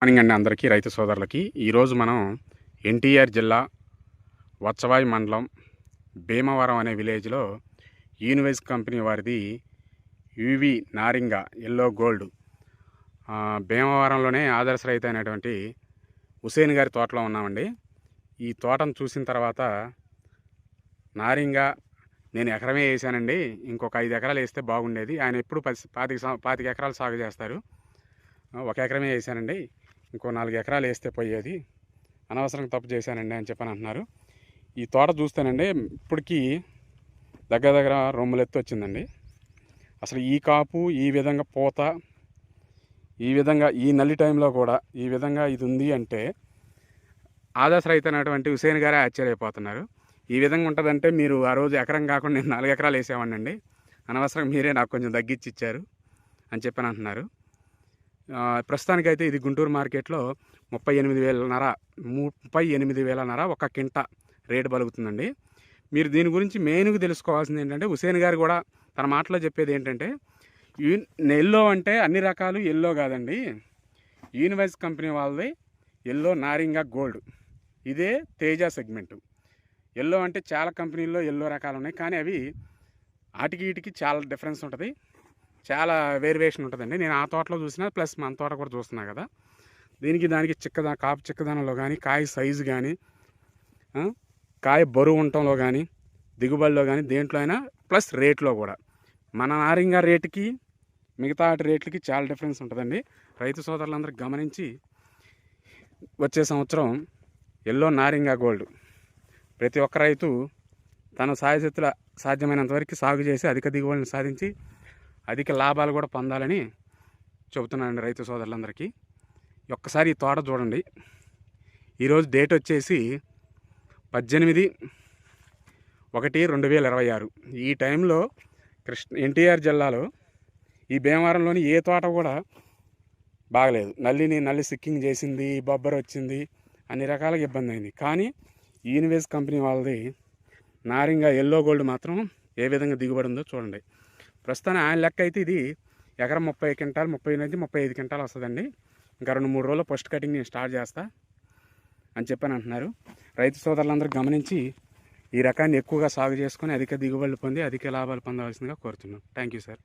Morning అండి అందరికీ రైతు సోదరులకి. ఈరోజు మనం ఎన్టీఆర్ జిల్లా వత్సవాయి మండలం భీమవరం అనే విలేజ్లో యూనివైజ్ కంపెనీ వారిది యువి నారింగ ఎల్లో గోల్డ్ భీమవరంలోనే ఆదర్శ రైతు అయినటువంటి హుసేన్ గారి తోటలో ఉన్నామండి. ఈ తోటను చూసిన తర్వాత నారింగ నేను ఎకరమే వేసానండి, ఇంకొక 5 ఎకరాలు వేస్తే బాగుండేది. ఆయన ఎప్పుడు 25 ఎకరాలు సాగు చేస్తారు. 1 ఎకరమే వేసానండి, ఇంకో 4 ఎకరాలు వేస్తే పోయేది, అనవసరంగా తప్పు చేశానండి అని చెప్పని అంటున్నారు. ఈ తోట చూస్తేనండి ఇప్పటికీ దగ్గర 2 ఎత్తు వచ్చిందండి. అసలు ఈ కాపు, ఈ విధంగా పూత, ఈ విధంగా ఈ నల్లి టైంలో కూడా ఈ విధంగా ఇది ఉంది అంటే ఆదర్శ రైతు అయినటువంటి హుసేన్ గారే ఆశ్చర్యపోతున్నారు. ఈ విధంగా ఉంటుందంటే మీరు ఆ రోజు ఎకరం కాకుండా నేను 4 ఎకరాలు వేసేవాడినండి, అనవసరంగా మీరే నాకు కొంచెం తగ్గించి ఇచ్చారు అని చెప్పని అంటున్నారు. ప్రస్తుతానికైతే ఇది గుంటూరు మార్కెట్లో 38,500 ఒక కింట రేటు పలుకుతుందండి. మీరు దీని గురించి మెయిన్గా తెలుసుకోవాల్సింది ఏంటంటే, హుసేన్ గారు కూడా తన మాటలో చెప్పేది ఏంటంటే, ఎల్లో అంటే అన్ని రకాలు ఎల్లో కాదండి, యూనివైజ్ కంపెనీ వాళ్ళది ఎల్లో నారింగ గోల్డ్, ఇదే తేజ సెగ్మెంటు. ఎల్లో అంటే చాలా కంపెనీల్లో ఎల్లో రకాలు ఉన్నాయి, కానీ అవి ఆటికి వీటికి చాలా డిఫరెన్స్ ఉంటుంది, చాలా వేరియేషన్ ఉంటుందండి. నేను ఆ తోటలో చూసినా, ప్లస్ మన తోట కూడా చూస్తున్నా కదా. దానికి కాపు చిక్కదనంలో కానీ, కాయ సైజు కానీ, కాయ బరువు ఉండటంలో కానీ, దిగుబడిలో కానీ, దేంట్లో అయినా, ప్లస్ రేట్లో కూడా మన నారింగ రేటుకి మిగతా రేట్లకి చాలా డిఫరెన్స్ ఉంటుందండి. రైతు సోదరులందరూ గమనించి వచ్చే సంవత్సరం ఎల్లో నారింగ గోల్డ్ ప్రతి ఒక్క రైతు తన సాయశక్తుల సాధ్యమైనంత వరకు సాగు చేసి అధిక దిగుబడిని సాధించి అధిక లాభాలు కూడా పొందాలని చెబుతున్నానండి రైతు సోదరులందరికీ. ఒక్కసారి ఈ తోట చూడండి. ఈరోజు డేట్ వచ్చేసి 18/1/2026. ఈ టైంలో ఎన్టీఆర్ జిల్లాలో ఈ భీమవరంలోని ఏ తోట కూడా బాగలేదు. నల్లి సిక్కింగ్ చేసింది, బొబ్బర్ వచ్చింది, అన్ని రకాలుగా ఇబ్బంది అయింది. కానీ యూనివైజ్ కంపెనీ వాళ్ళది నారింగ ఎల్లో గోల్డ్ మాత్రం ఏ విధంగా దిగుబడి ఉందో చూడండి. ప్రస్తుతాన్ని ఆయన లెక్క అయితే ఇది ఎకరం 30 క్వింటాలు, 35 క్వింటాలు వస్తుందండి. ఇంకా 2-3 రోజుల్లో ఫస్ట్ కటింగ్ నేను స్టార్ట్ చేస్తా అని చెప్పని అంటున్నారు. రైతు సోదరులందరూ గమనించి ఈ రకాన్ని ఎక్కువగా సాగు చేసుకొని అధిక దిగుబడులు పొంది అధిక లాభాలు పొందవలసిందిగా కోరుతున్నాను. Thank you sir.